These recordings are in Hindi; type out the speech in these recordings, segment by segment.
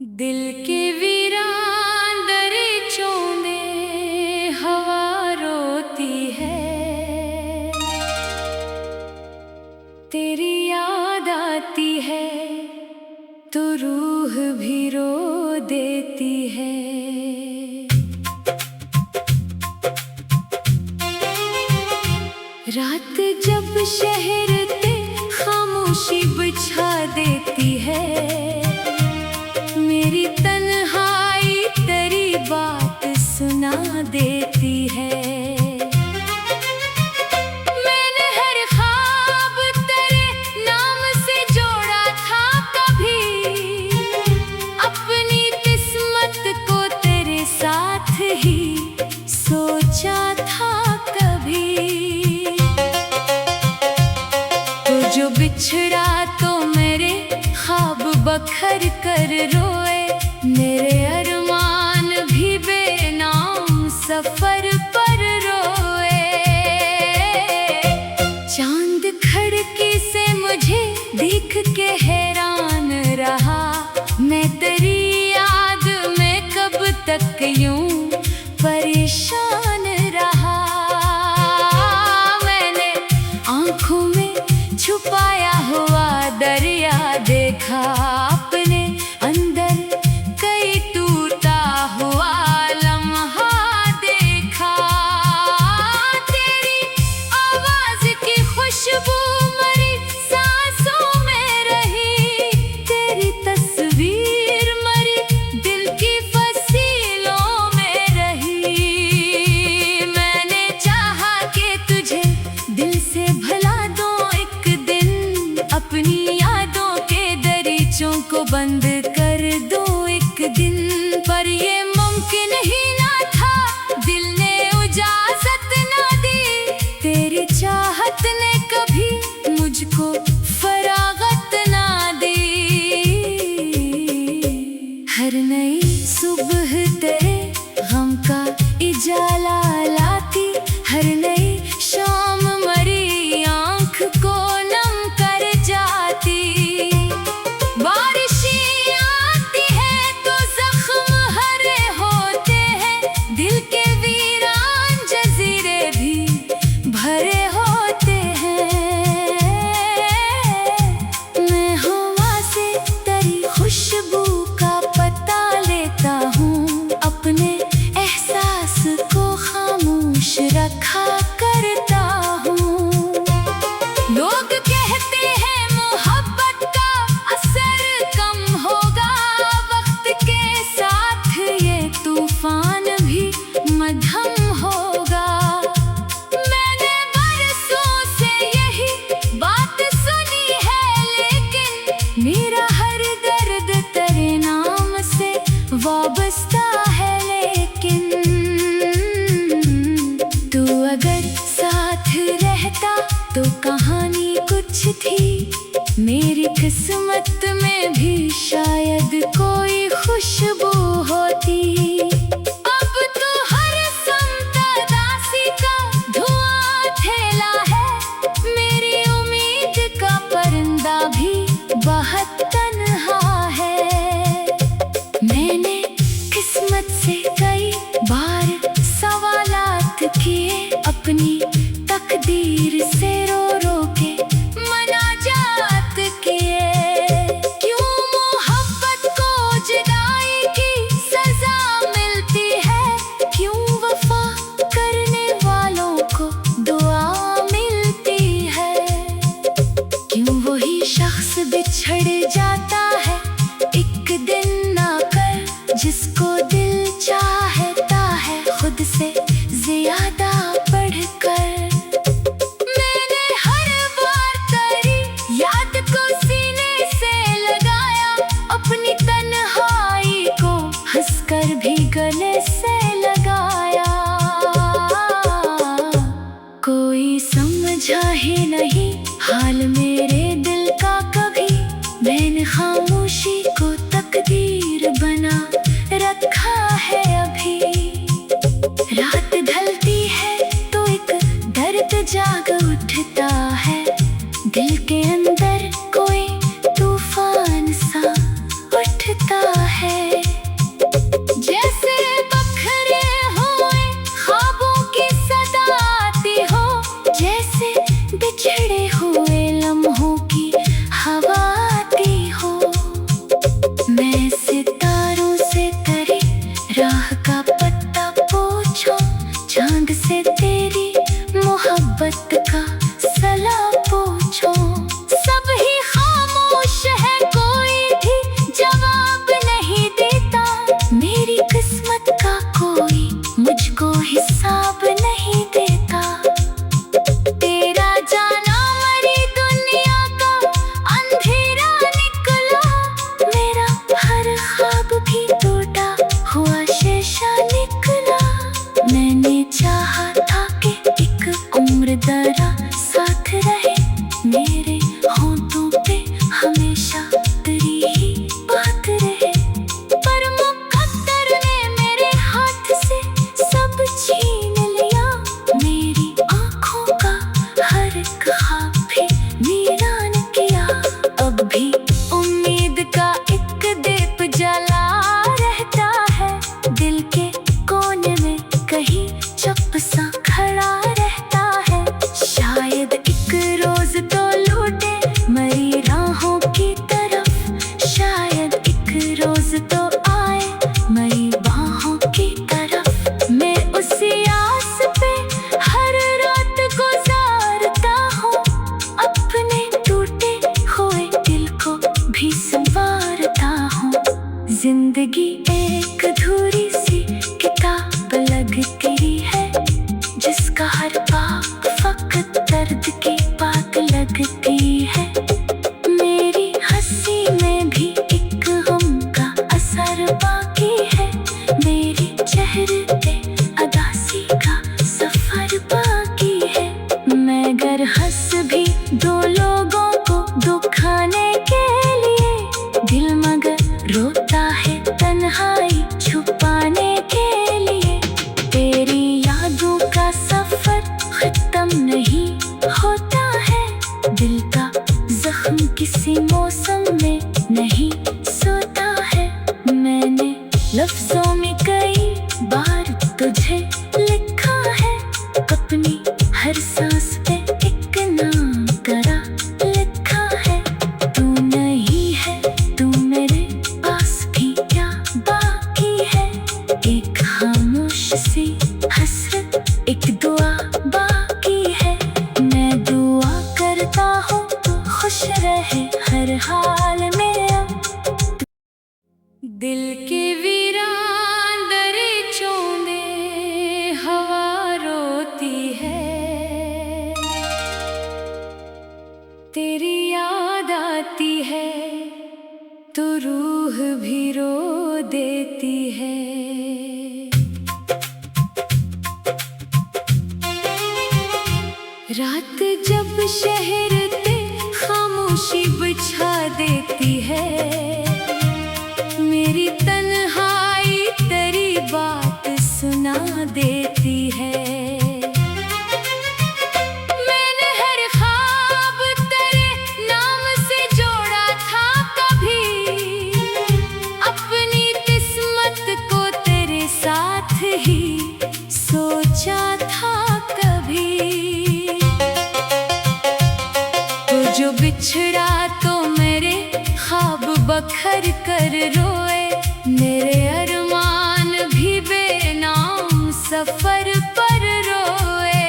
दिल के वीरान दरीचों में हवा रोती है, तेरी याद आती है तो रूह भी रो देती है। रात जब शहर पे खामोशी बिछा देती है, मेरी तन्हाई तेरी बात सुना देती है। मैंने हर ख्वाब तेरे नाम से जोड़ा था, कभी अपनी किस्मत को तेरे साथ ही सोचा था। कभी तो जो बिछड़ा तो मेरे ख्वाब बखर कर रोए, मेरे अरमान भी बेनाम सफर पर रोए। चांद खिड़की से मुझे देख के हैरान रहा, मैं तेरी याद में कब तक यूं परेशान रहा। मैंने आंखों में छुपाया हुआ दरिया देखा, अपने अंदर कई टूटा हुआ लम्हा देखा। तेरी आवाज की खुशबू मरी सांसों में रही, तेरी तस्वीर मरी दिल की फसीलों में रही। मैंने चाहा कि तुझे दिल से भुला दूं एक दिन, अपनी यादों के दरीचों को बंद कर दूं एक दिन। पर ये मुमकिन ही ना था, दिल ने इजाजत ना दी, तेरी चाहत ने कभी मुझको फरागत ना दी। हर नई सुबह तेरे गम का इजाला लाती, हर नई शाम मरी आंख को नम कर जाती। बारिशें आती है तो जख्म हरे होते हैं, दिल के वीरान जजीरे भी भरे होते हैं। मैं हवा से तेरी खुशबू का पता लेता हूँ, अपने एहसास को खामोश रखा करता हूँ। लोग कहते हैं मोहब्बत का असर कम होगा, वक्त के साथ ये तूफान भी मध्यम होगा। मैंने बरसों से यही बात सुनी है, लेकिन मेरा हर दर्द तेरे नाम से वाबस्ता है। लेकिन तू अगर साथ रहता तो कहानी कुछ थी, मेरी किस्मत में भी शायद कोई खुशबू होती। अब तो हर समता दासी का धुआं थैला है, मेरी उम्मीद का परिंदा भी बहुत तन्हा है। मैंने किस्मत से कई बार सवालात किए, अपनी तकदीर से रो रो के मनाजात किए। जिंदगी एक अधूरी सी किताब लगती है, जिसका हर पाक फकत दर्द की बात लगती है। मेरी हंसी में भी एक गम का असर बाकी है, मेरे चेहरे पे अदासी का सफर बाकी है। मैं गर हंस भी दो लोगों को दुखाने के लिए, दिल मगर रोता है तन्हाई छुपाने के लिए। तेरी यादों का सफर खत्म नहीं होता है, दिल का जख्म किसी मौसम में नहीं सोता है। मैंने लफ्जों में कई बार तुझे लिखा है, अपनी हर सांस पे एक नाम करा लिखा है। तू नहीं है तू मेरे पास भी क्या बाकी है, एक खामोश सी हसरत एक दुआ बाकी है। मैं दुआ करता हूँ तू खुश रहे हर हाल में। दिल के वीरान दरीचों में हवा रोती है, तेरी याद आती है तो रूह भी रो देती है। रात जब शहर पे खामोशी बिछा देती है, मेरी तन्हाई तेरी बात सुना देती है। मैंने हर ख्वाब तेरे नाम से जोड़ा था कभी, अपनी किस्मत को तेरे साथ ही सोचा था कभी। तो जो बिछड़ा तो मेरे ख्वाब बखर कर रोए, मेरे अरमान भी बेनाम सफर पर रोए।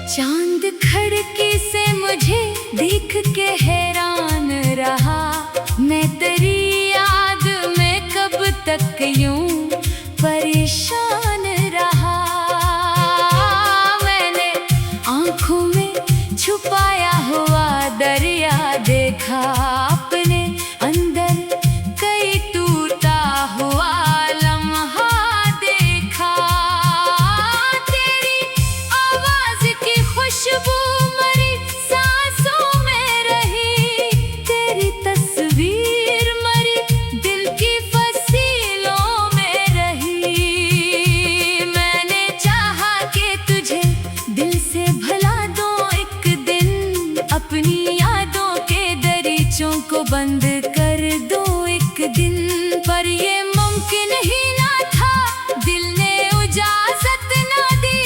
चांद खिड़की से मुझे देख के हैरान रहा, मैं तेरी याद में कब तक यूं परेशान रहा। मैंने आंखों में छुपाया हुआ दरिया देखा, अपने अंदर कई टूटा हुआ लम्हा देखा। तेरी आवाज की खुशबू मरी सांसों में रही, तेरी तस्वीर मरी दिल की फसीलों में रही। मैंने चाहा कि तुझे दिल से भुला दूं एक दिन, अपनी यादों के दरीचों को बंद कर दो एक दिन। पर ये मुमकिन ही ना था, दिल ने इजाजत ना दी,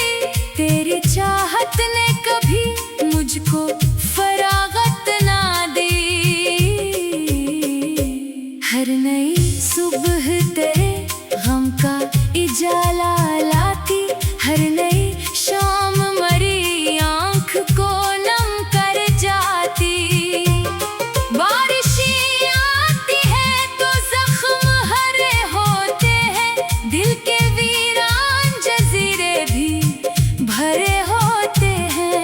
तेरी चाहत ने कभी मुझको फरागत ना दी। हर नई सुबह तेरे गम का इजाला लाती, हर नई शाम मरी आंख को नम कर जाती। बारिशें आती है तो जख्म हरे होते हैं, दिल के वीरान जजीरे भी भरे होते हैं।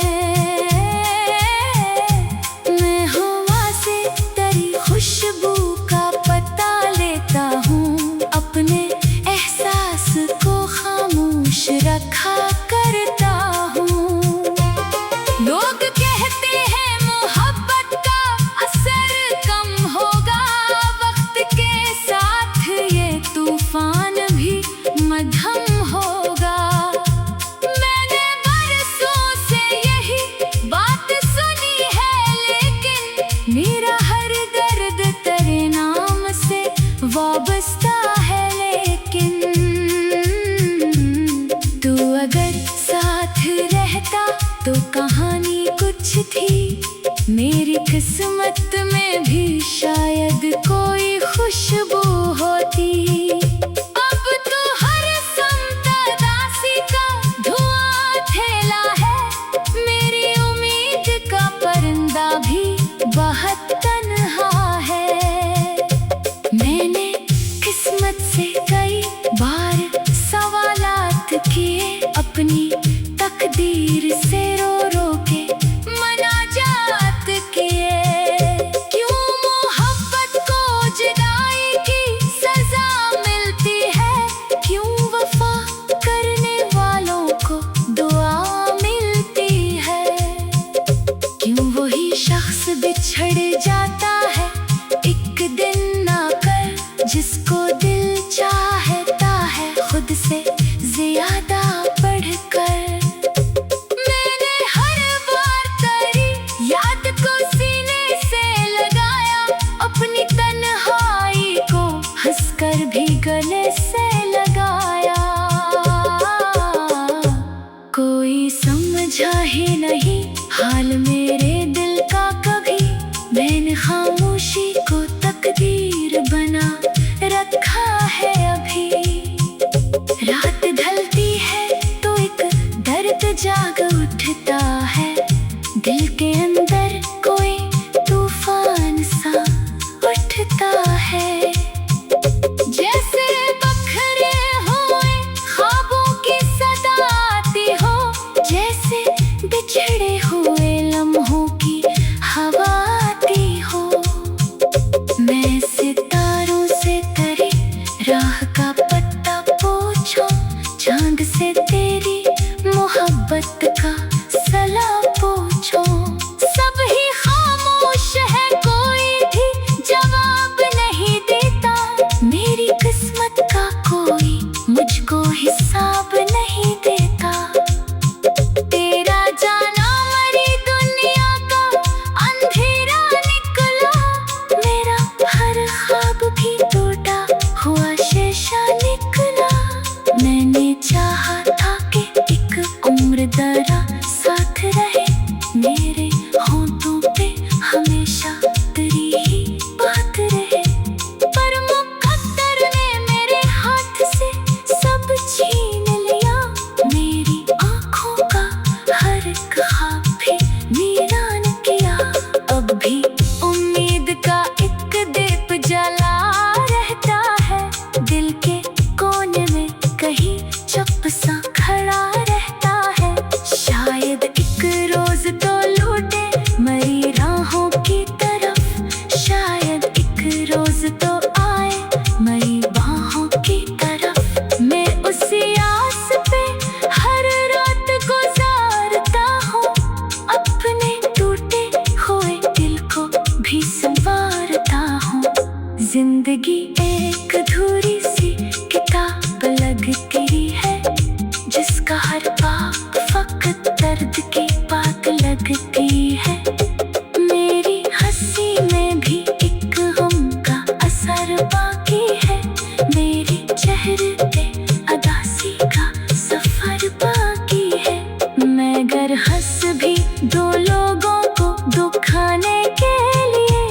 मैं हवा से तेरी खुशबू का पता लेता हूँ, अपने एहसास को खामोश रखा करता हूँ। लोग कहते हैं मोहब्बत का असर कम होगा, वक्त के साथ ये तूफान भी मध्यम होगा। मैंने बरसों से यही बात सुनी है, लेकिन मेरा हर दर्द तेरे नाम से वाबस्ता है। लेकिन तू अगर साथ रहता तो कहानी कुछ थी, मेरी किस्मत में भी शायद कोई खुशबू होती। अब तो हर समता दासी का धुआं थैला है, मेरी उम्मीद का परिंदा भी बहुत तन्हा है। ख्वाब भी टूटा हुआ शीशा निकला। मैंने चाहा था कि एक उम्र दराज साथ रहे, मेरे होंठों पे हमेशा तेरी ही बात रहे। पर मुकद्दर ने मेरे हाथ से सब छीन लिया, मेरी आँखों का हर एक ख्वाब भी वीरान किया। अब भी उम्मीद का एक दीप जला रहता है, दिल के कोने में कहीं चुप सा खड़ा रहता है। शायद एक रोज तो लौटे मरी राहों की तरफ, शायद एक रोज तो आए मरी बाहों की तरफ। मैं उसी आस पे हर रात गुजारता हूँ, अपने टूटे हुए दिल को भी संवारता हूँ। जिंदगी एक अधूरी सी किताब लगती है, जिसका हर बाब फकत दर्द की बात लगती है। मेरी हंसी में भी एक गम का असर बाकी है, मेरे चेहरे पे उदासी का सफर बाकी है। मैं गर हंस भी दो लोगों को दुखाने के लिए,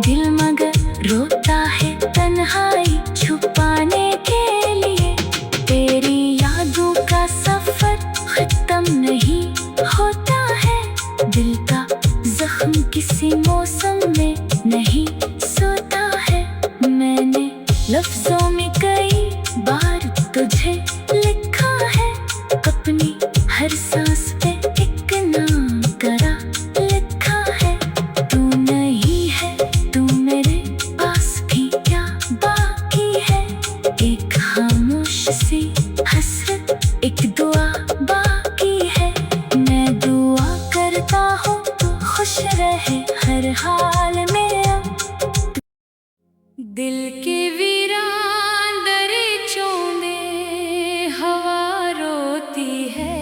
दिल मगर रोता है तन्हाई छुपाने के लिए। तेरी यादों का सफर खत्म नहीं होता है, दिल का जख्म किसी मौसम में नहीं सोता है। मैंने लफ्जों में कई बार तुझे लिखा है, अपनी हर सांस पे एक नाम तेरा लिखा है। तू नहीं है तू मेरे पास भी क्या बाकी है, एक खामोश सी हसरत एक दुआ बाकी है। मैं दुआ करता हूँ तू खुश रहे हर हाल में। अब दिल के वीरान दरीचों में हवा रोती है,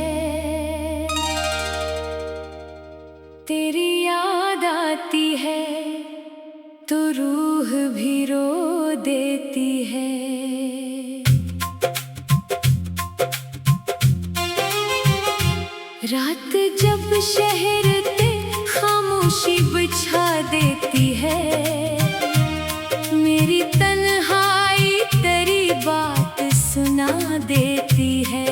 तेरी याद आती है तो रूह भी रो देती है। रात जब शहर पे खामोशी बिछा देती है, मेरी तन्हाई तेरी बात सुना देती है।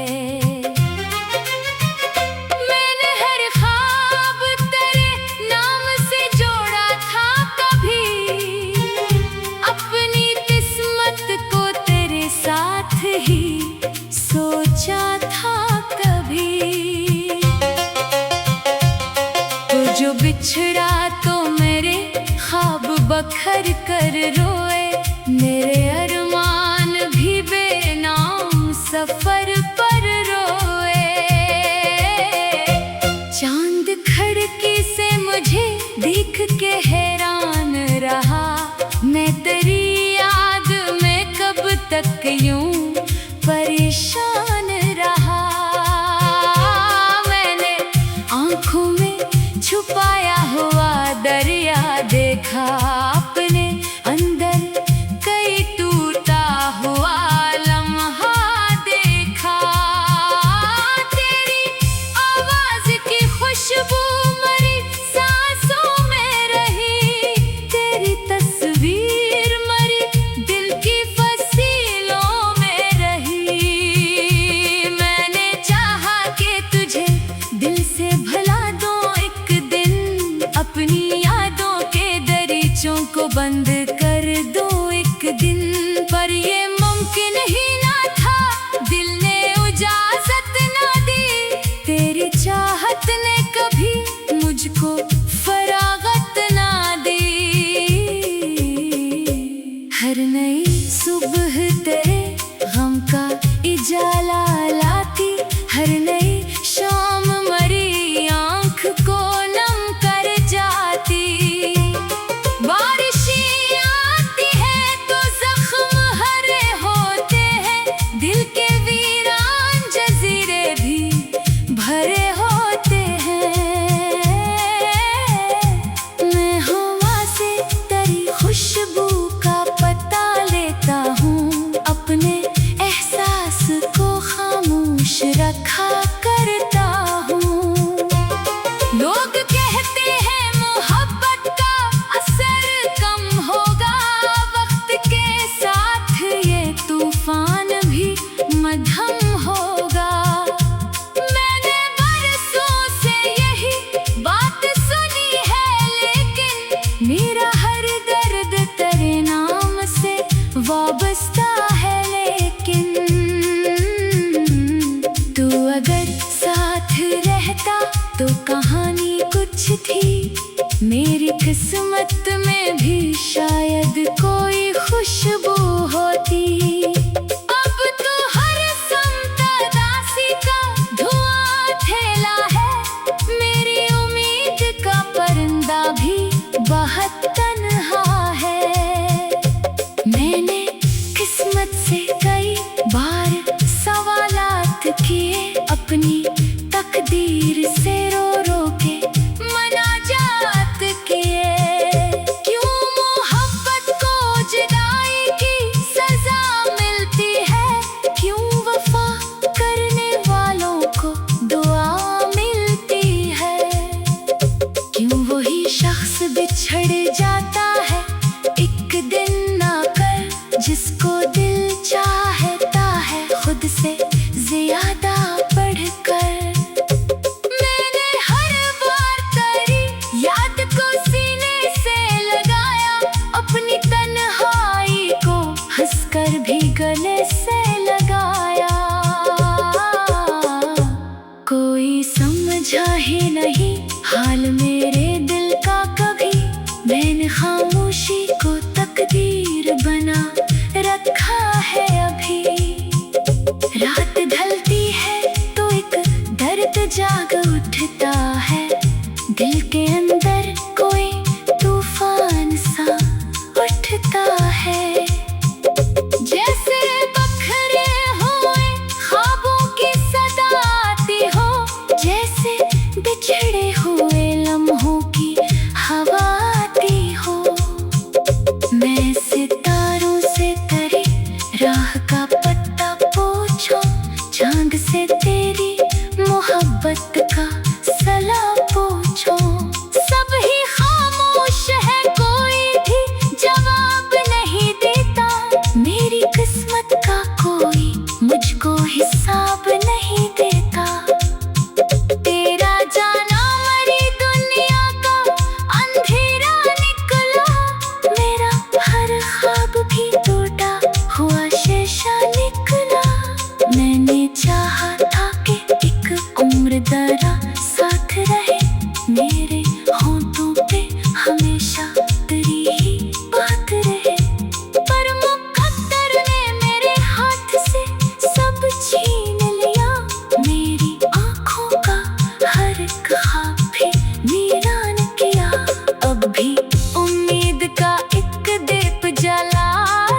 मैंने हर ख्वाब तेरे नाम से जोड़ा था कभी, अपनी किस्मत को तेरे साथ ही सोचा था कभी। जो बिछड़ा तो मेरे ख्वाब बखर कर रोए, मेरे अरमान भी बेनाम सफर पर रोए। चांद खिड़की से मुझे देख के हैरान रहा, मैं तेरी याद में कब तक यूं परेशान रहा। मैंने आँखों में छुपाया हुआ दरिया देखा, अपने अंदर कई टूटा हुआ लम्हा देखा। तेरी आवाज की खुशबू मरी सांसों में रही, तेरी तस्वीर मरी दिल की फसीलों में रही। मैंने चाहा कि तुझे दिल से भुला दूं एक दिन, अपनी यादों के दरीचों को बंद कर दो एक दिन। पर ये मुमकिन ही ना था, दिल ने इजाजत ना दी, तेरी चाहत ने कभी मुझको फरागत ना दी। हर नई सुबह तेरे गम का इजाला लाती, हर नई शाम मरी आँख को नम कर जाती। बारिशें आती हैं तो जख्म हरे होते हैं, दिल के वीरान जजीरे भी भरे होते हैं। मैं हवा से तेरी खुशबू का पता किस्मत में भी शायद कोई खुशबू होती। अब तो हर संतदासी का धुआं थैला है, मेरी उम्मीद का परिंदा भी बहुत तन्हा है। मैंने किस्मत से कई बार सवालात किए, अपनी तकदीर से रो रो के मनाजात किए। क्यों मोहब्बत को जुदाई की सजा मिलती है, क्यों वफा करने वालों को दुआ मिलती है, क्यों वही शख्स बिछड़ जाता है एक दिन आकर, जिसको दिल चाहता है खुद से ज्यादा बढ़कर। मैंने हर बार तेरी याद को सीने से लगाया, अपनी तन्हाई को हंसकर भी गले से लगाया। कोई समझा ही नहीं हाल मेरे दिल का कभी, मैंने खामोशी को तकदीर बना रखा है अभी। रात ढलती है तो एक दर्द जाग उठता है, दिल के अंदर कोई तूफान सा उठता है। जैसे बखरे हुए ख्वाबों की सदा आती हो, जैसे बिछड़े हुए लम्हों की हवा आती हो। मैं सितारों से तेरी राह का पत्ता पूछूं, चांद से तेरी मोहब्बत का सलाम पूछूं। सब ही खामोश है, कोई भी जवाब नहीं देता, मेरी किस्मत का कोई मुझको हिसाब नहीं देता। तेरा जाना मरी दुनिया का अंधेरा निकला, मेरा हर ख्वाब भी टूटा हुआ शीशा निकला। मैंने चाहा था कि एक उम्र दरा साथ रहे, मेरे होंठों पे हमेशा तेरी ही बात रहे, पर मुकद्दर ने मेरे हाथ से सब छीन लिया। मेरी आँखों का हर ख्वाब भी वीरान किया। अब भी उम्मीद का एक दीप जला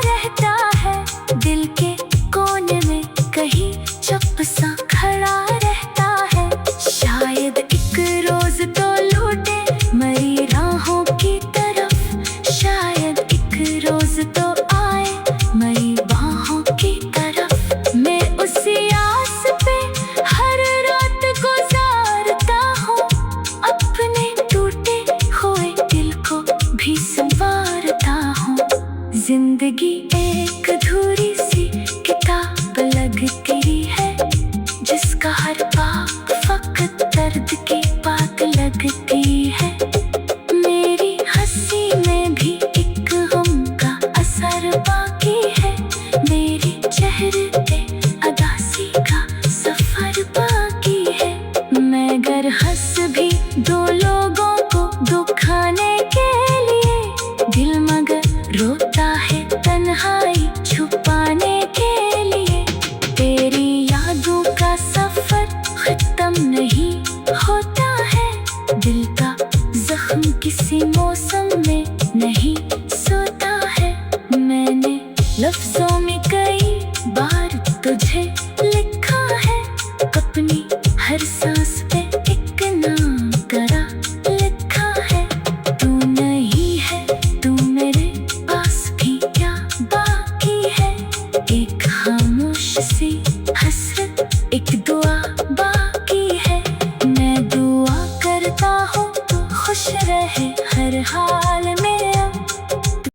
रहता है, दिल के कोने में कहीं चुप सा खड़ा रहता है। शायद एक रोज तो लौटे मरी राहों की तरफ, शायद एक रोज तो आए मरी बाहों की तरफ। मैं उसी आस पे हर रात गुजारता हूँ, अपने टूटे हुए दिल को भी संवारता हूँ। जिंदगी एक अधूरी सी किताब लगती है, जिसका हर पाप फकत दर्द की बात लगती है। मेरी हंसी में भी एक गम का असर बाकी है, मेरे चेहरे पे अदासी का सफर बाकी है। मैं अगर हंस भी दो लोगों को दुखाने के लिए, दिल मगर रोता है तन्हाई छुपाने के लिए। तेरी यादों का सफर खत्म नहीं होता है, दिल का जख्म किसी मौसम में नहीं सोता है। मैंने लफ्जों में